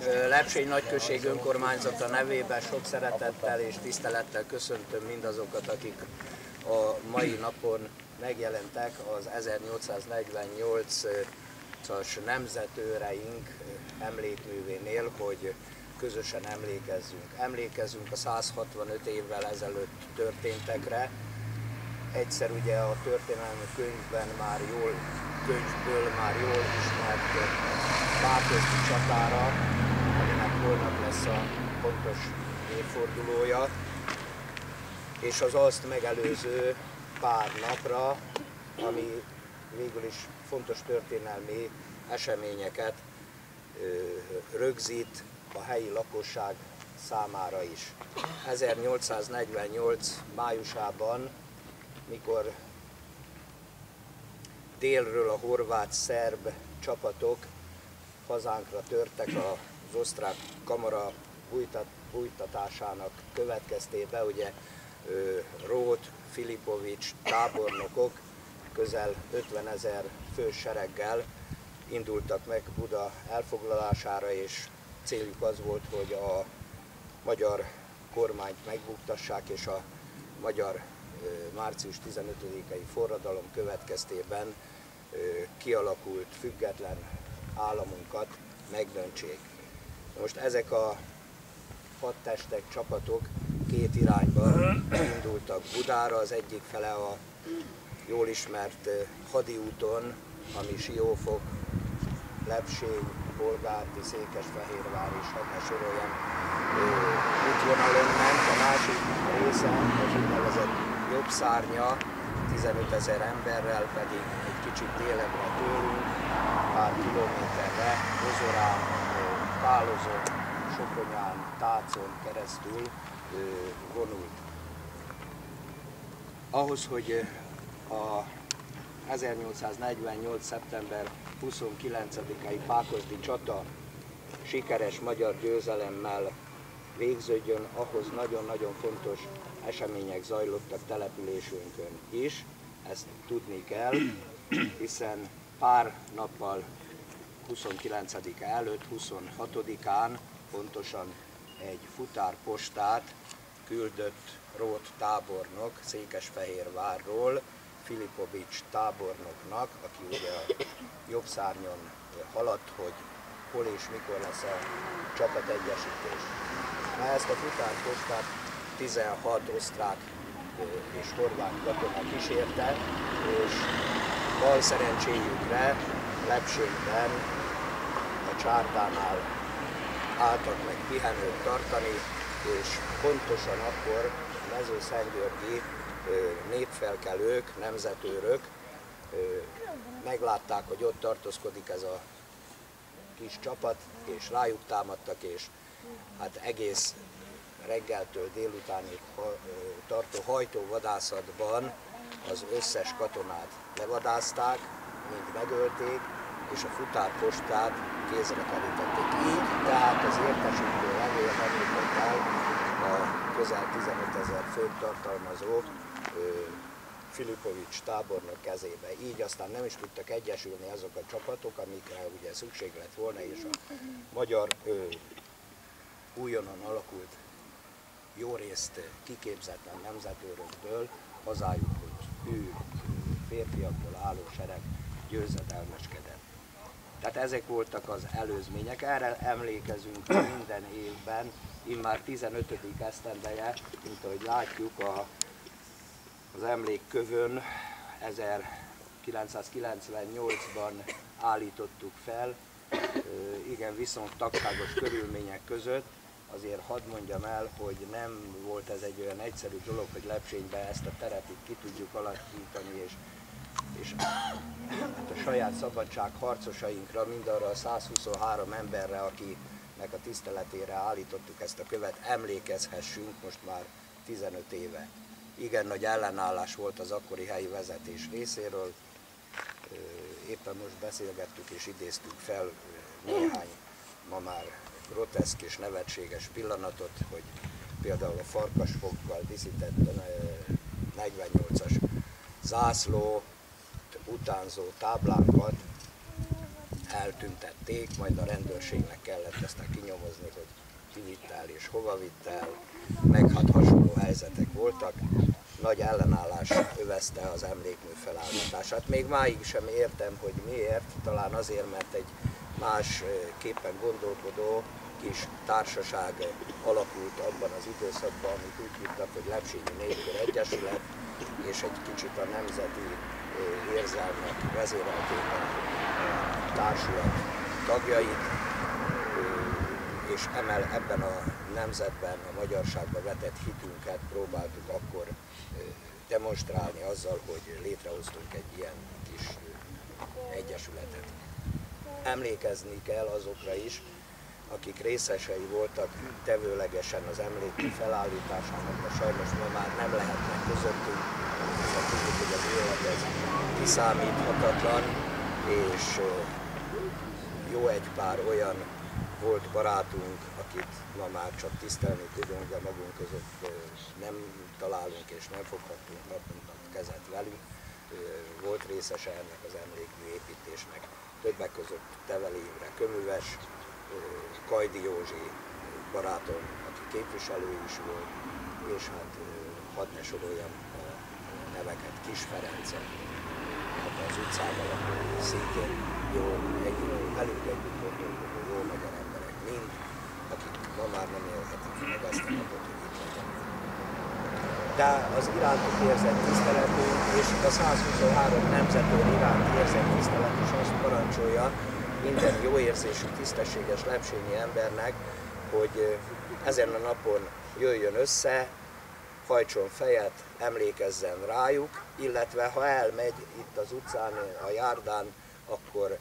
Lepsény Nagyközség önkormányzata nevében sok szeretettel és tisztelettel köszöntöm mindazokat, akik a mai napon megjelentek az 1848-as nemzetőreink emlékművénél, hogy közösen emlékezzünk. Emlékezzünk a 165 évvel ezelőtt történtekre. Egyszer ugye a történelmi könyvből már jól ismert Pákozdi csatára, aminek holnap lesz a pontos évfordulója, és az azt megelőző pár napra, ami végül is fontos történelmi eseményeket rögzít a helyi lakosság számára is. 1848 májusában, mikor délről a horvát-szerb csapatok hazánkra törtek az osztrák kamara bújtatásának következtében, ugye Róth, Filipovics tábornokok közel 50 000 fős sereggel indultak meg Buda elfoglalására, és céljuk az volt, hogy a magyar kormányt megbuktassák, és a magyar március 15-i forradalom következtében kialakult független államunkat megdöntsék. Most ezek a hadtestek, csapatok két irányban indultak Budára, az egyik fele a jól ismert hadiúton, ami Siófok, Lepsény, Bolgárdi, Székesfehérvár és hadd ne soroljam útvonalon ment, a másik része, az úgynevezett jobb szárnya, 15 000 emberrel pedig egy kicsit délebbre tőlünk, pár kilométerre, Ozorán, Pálozon, Soponyán, Tácon keresztül vonult. Ahhoz, hogy a 1848. szeptember 29-i Pákozdi csata sikeres magyar győzelemmel végződjön, ahhoz nagyon-nagyon fontos események zajlottak településünkön is, ezt tudni kell, hiszen pár nappal 29-e előtt, 26-án pontosan egy futárpostát küldött Róth tábornok Székesfehérvárról Filipovics tábornoknak, aki ugye a jobb szárnyon haladt, hogy hol és mikor lesz a csapategyesítés. Ezt a futárpostát 16 osztrák és horvát katona kísérte, és bal szerencséjükre Lepsényben a csártánál álltak meg pihenőt tartani, és pontosan akkor a mezőszentgyörgyi népfelkelők, nemzetőrök meglátták, hogy ott tartózkodik ez a kis csapat, és rájuk támadtak, és hát egész reggeltől délutánig tartó hajtóvadászatban az összes katonát levadázták, mind megölték, és a futárpostát kézre kerítették. Így tehát az értesítő levél nem jutott el a közel 15 000 főt tartalmazó Filipovics tábornok kezébe. Így aztán nem is tudtak egyesülni azok a csapatok, amikre ugye szükség lett volna, és a magyar újonnan alakult, jó részt kiképzetlen nemzetőrökből hazájukhoz hű férfiakból álló sereg győzedelmeskedett. Tehát ezek voltak az előzmények, erre emlékezünk minden évben, immár 15. esztendeje, mint ahogy látjuk az emlékkövön 1998-ban állítottuk fel, igen viszont tagságos körülmények között. Azért hadd mondjam el, hogy nem volt ez egy olyan egyszerű dolog, hogy Lepsénybe ezt a teret itt ki tudjuk alakítani, és hát a saját szabadság harcosainkra, mindarra a 123 emberre, akinek a tiszteletére állítottuk ezt a követ, emlékezhessünk most már 15 éve. Igen nagy ellenállás volt az akkori helyi vezetés részéről, éppen most beszélgettük és idéztük fel néhány ma már groteszk és nevetséges pillanatot, hogy például a farkasfokkal díszített 48-as zászló utánzó táblánkat eltüntették, majd a rendőrségnek kellett aztán kinyomozni, hogy ki vitt el és hova vitt el, meg hát hasonló helyzetek voltak. Nagy ellenállás övezte az emlékmű felállítását. Még máig sem értem, hogy miért, talán azért, mert egy másképpen gondolkodó kis társaság alakult abban az időszakban, amit úgy hívtak, hogy Lepsényi Népkör Egyesület, és egy kicsit a nemzeti érzelmek vezérelték a társulat tagjait, és ebben a nemzetben, a magyarságba vetett hitünket próbáltuk akkor demonstrálni azzal, hogy létrehoztunk egy ilyen kis egyesületet. Emlékezni kell azokra is, akik részesei voltak tevőlegesen az emlékmű felállításának, de sajnos ma már nem lehetnek közöttünk, hiszen tudjuk, hogy az élet ez kiszámíthatatlan, és jó egy pár olyan volt barátunk, akit ma már csak tisztelni tudunk, de magunk között nem találunk és nem foghatunk naponta kezet velük. Volt részese ennek az emlékmű építésnek, többek között Teveli Imre köműves, Kajdi Józsi barátom, aki képviselő is volt, és hát hadd ne soroljam a neveket, Kis Ferencet, az utcában, ahol szintén jó, velünk együtt voltunk, jó magyar emberek mind, akik ma már nem élhetik meg azt a napot, hogy itt legyenek. De az irántuk érzett tiszteletünk és a 123 nemzetőr iránt érzett tisztelet is azt parancsolja minden jó érzésű, tisztességes lepsényi embernek, hogy ezen a napon jöjjön össze, hajtson fejet, emlékezzen rájuk, illetve ha elmegy itt az utcán, a járdán, akkor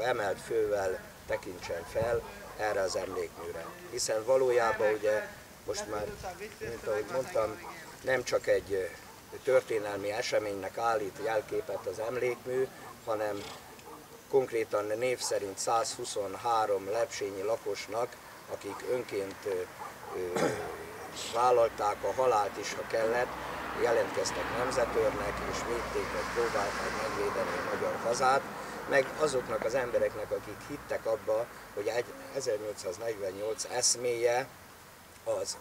emelt fővel tekintsen fel erre az emlékműre. Hiszen valójában ugye most már, mint ahogy mondtam, nem csak egy történelmi eseménynek állít jelképet az emlékmű, hanem konkrétan név szerint 123 lepsényi lakosnak, akik önként vállalták a halált is, ha kellett, jelentkeztek nemzetőrnek, és védték, vagy próbálták megvédeni a magyar hazát, meg azoknak az embereknek, akik hittek abba, hogy 1848 eszméje az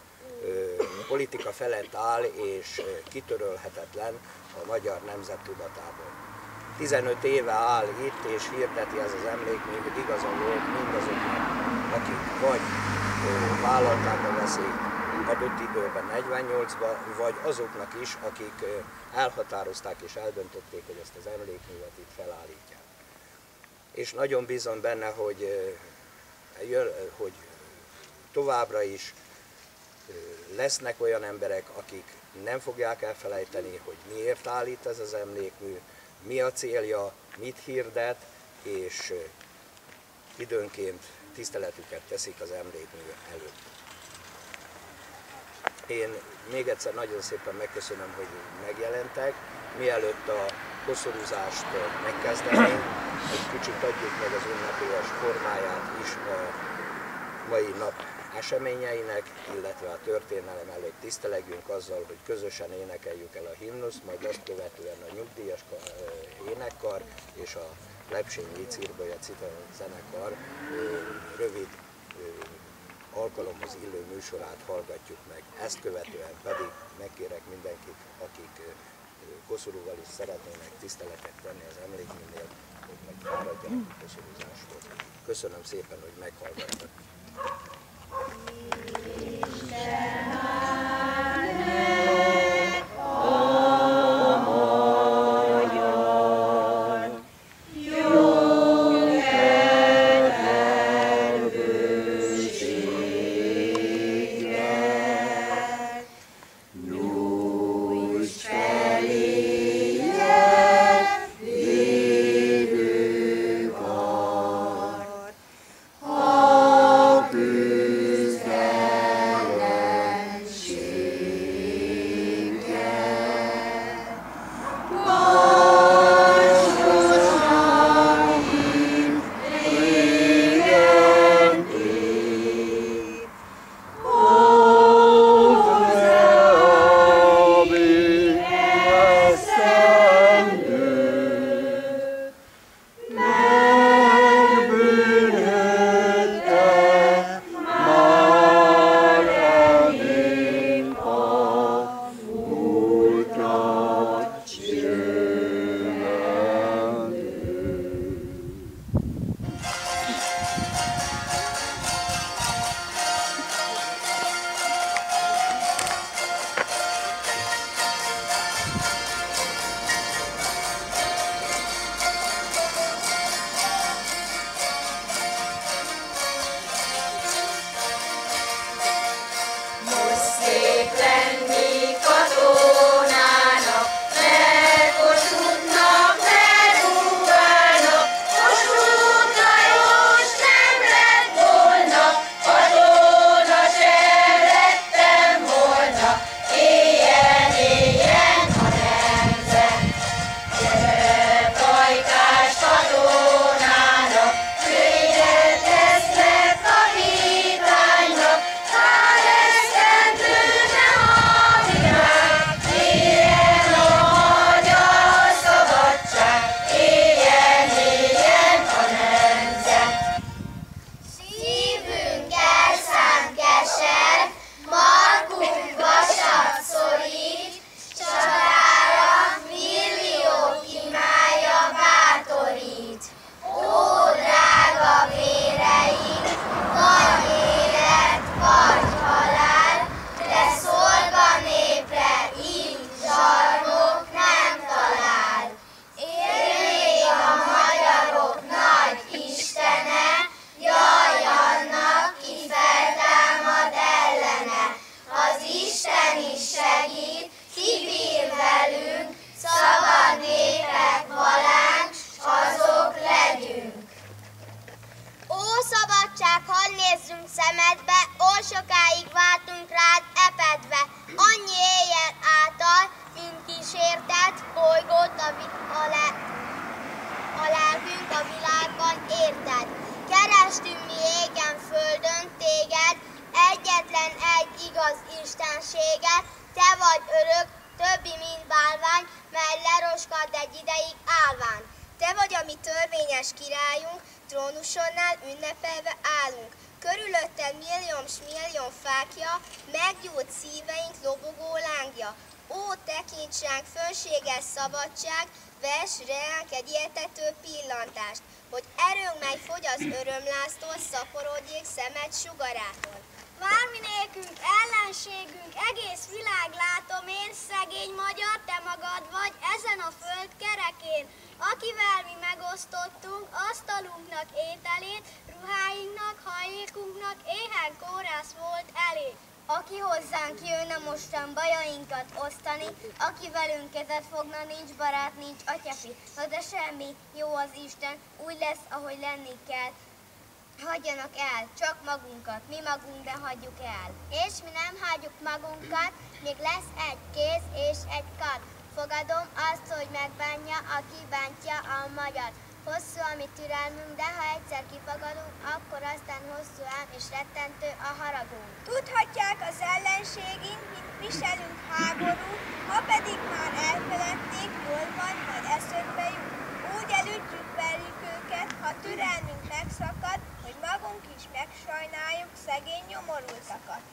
politika felett áll, és kitörölhetetlen a magyar nemzet tudatából. 15 éve áll itt, és hirdeti ez az emlékmű, hogy igazán volt mindazoknak, akik vagy vállalták a veszélyt adott időben 48-ban, vagy azoknak is, akik elhatározták és eldöntötték, hogy ezt az emlékművet itt felállítják. És nagyon bízom benne, hogy továbbra is lesznek olyan emberek, akik nem fogják elfelejteni, hogy miért állít ez az emlékmű, mi a célja, mit hirdet, és időnként tiszteletüket teszik az emlékmű előtt. Én még egyszer nagyon szépen megköszönöm, hogy megjelentek. Mielőtt a koszorúzást megkezdenénk, egy kicsit adjuk meg az ünnepélyes formáját is a mai nap eseményeinek, illetve a történelem előtt tisztelegjünk azzal, hogy közösen énekeljük el a himnuszt, majd azt követően a nyugdíjas énekkar és a Lepsényi Cirbolya Cita zenekar rövid alkalomhoz illő műsorát hallgatjuk meg. Ezt követően pedig megkérek mindenkit, akik koszorúval is szeretnének tiszteletet tenni az emlékműnél, hogy megfáradjanak a koszorúzáshoz. Köszönöm szépen, hogy meghallgattak. Happy nézzünk szemedbe, oly sokáig vártunk rád epedve. Annyi éjjel által, mint kísértett, bolygott a lelkünk a világban, érted? Kerestünk mi égen földön téged, egyetlen egy igaz istenséget, te vagy örök, többi mint bálvány, mely leroskad egy ideig állván. Te vagy a mi törvényes királyunk, trónusonnál ünnepelve állunk. Körülötted millió s millió fákja, meggyújt szíveink lobogó lángja. Ó, tekints ránk, fönséges szabadság, vess ránk egy ilyetető pillantást, hogy erőnk, mely fogy az örömláztól, szaporodjék szemed sugarától. Várj nékünk, ellenségünk, egész világ látom én, szegény magyar, te magad vagy ezen a föld kerekén, akivel mi megosztottunk asztalunknak ételét, ruháinknak, hajlékunknak éhen kórász volt elég. Aki hozzánk jönne mostan bajainkat osztani, aki velünk kezet fogna, nincs barát, nincs atyafi. Na de semmi, jó az Isten, úgy lesz, ahogy lenni kell. Hagyjanak el, csak magunkat, mi magunk, de hagyjuk el. És mi nem hagyjuk magunkat, még lesz egy kéz és egy kard. Fogadom azt, hogy megbánja, aki bántja a magyar. Hosszú a mi türelmünk, de ha egyszer kifogadunk, akkor aztán hosszú ám és rettentő a haragunk. Tudhatják az ellenségink, mint viselünk háborút, ha pedig már elfeledték, jól van, majd eszünkbe jut. Úgy elütjük velük őket, ha türelmünk megszakad, hogy magunk is megsajnáljuk szegény nyomorultakat.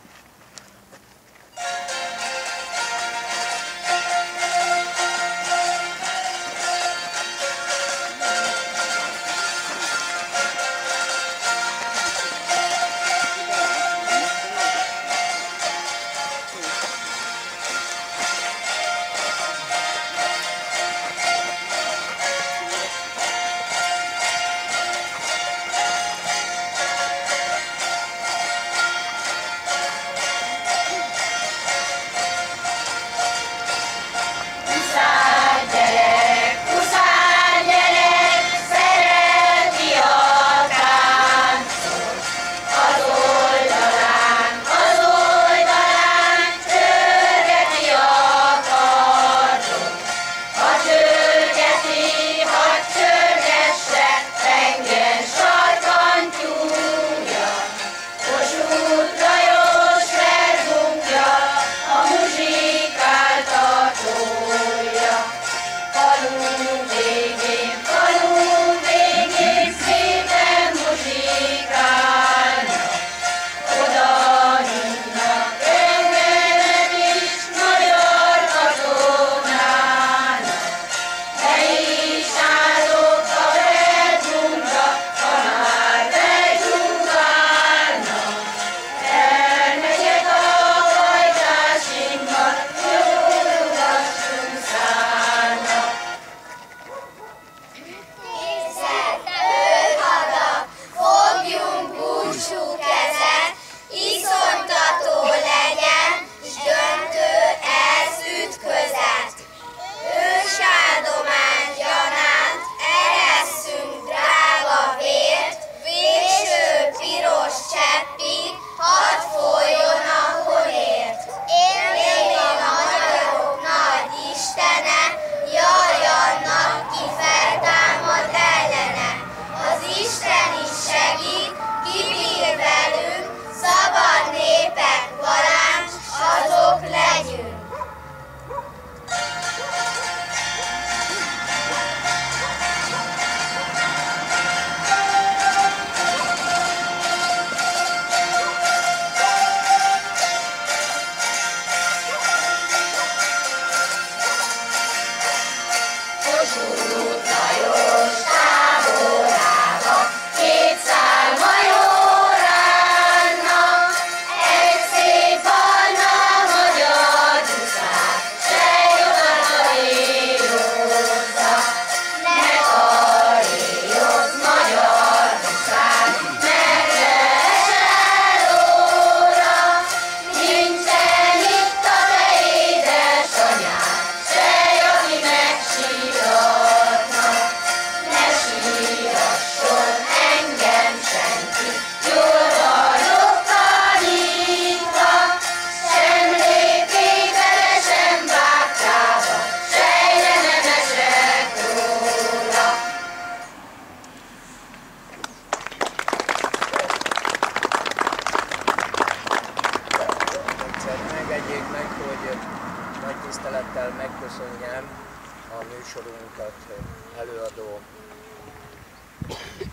díjakat előadó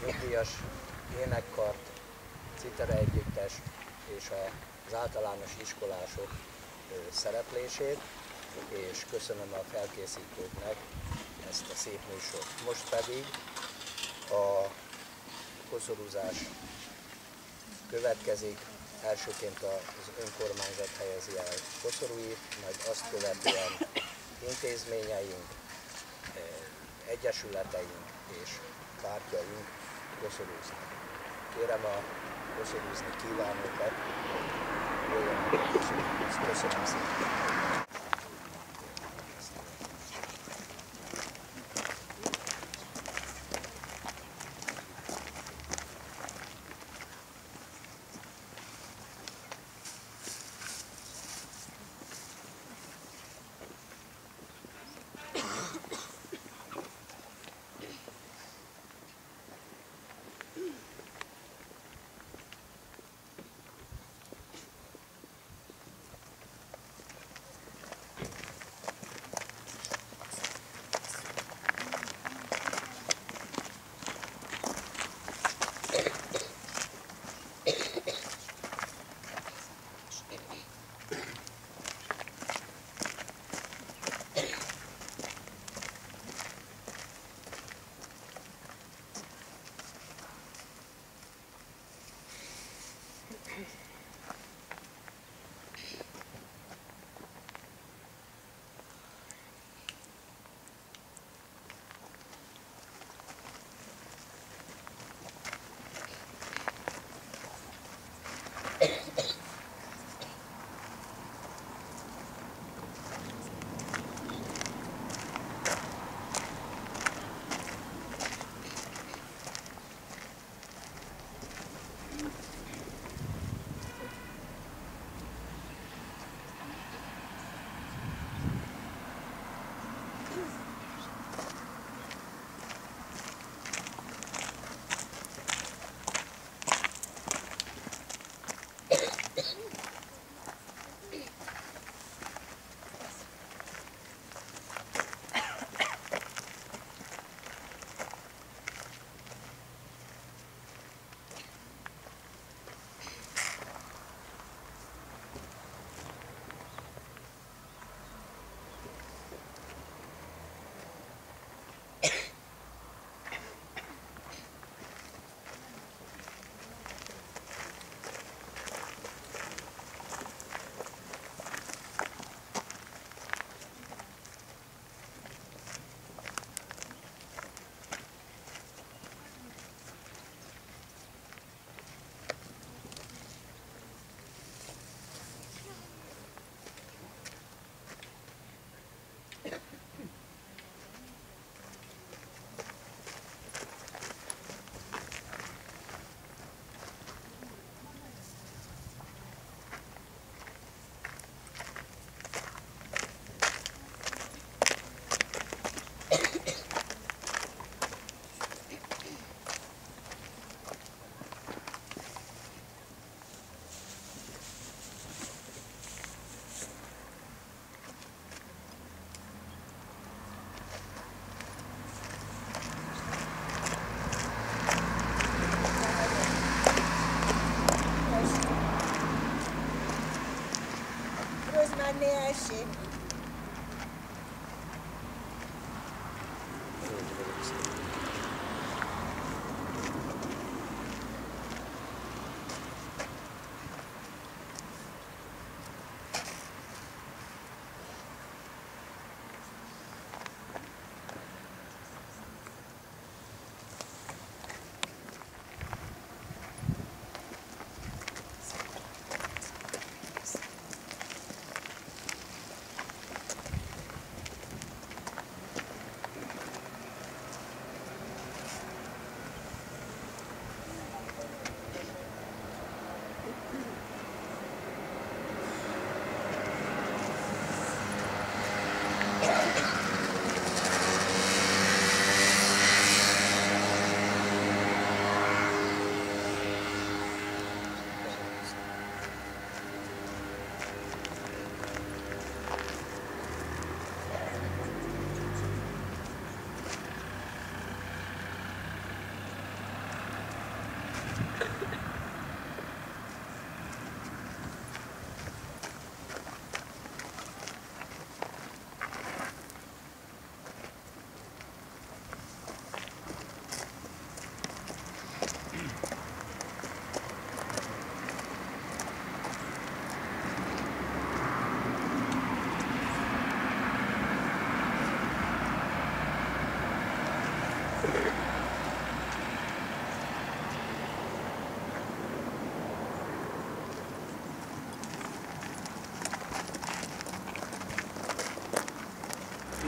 nyugdíjas énekkart, citera együttes és az általános iskolások szereplését, és köszönöm a felkészítőknek ezt a szép műsort. Most pedig a koszorúzás következik. Elsőként az önkormányzat helyezi el koszorúit, majd azt követően intézményeink, egyesületeink és pártjaink koszorúznak. Kérem a koszorúzni kívánókat, jöjjenek a koszorúhoz. Köszönöm szépen! Esik.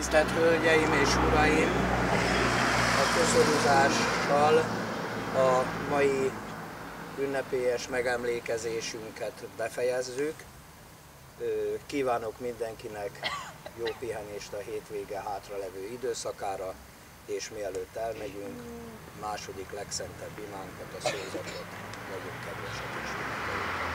Tisztelt Hölgyeim és Uraim! A köszönuzással a mai ünnepélyes megemlékezésünket befejezzük. Kívánok mindenkinek jó pihenést a hétvége hátralevő időszakára, és mielőtt elmegyünk, második legszentebb imánkat, a szózatot nagyon kedvesek is ünnepeljük.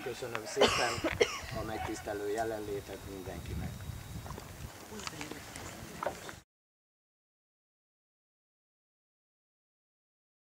Köszönöm szépen a megtisztelő jelenlétet mindenkinek.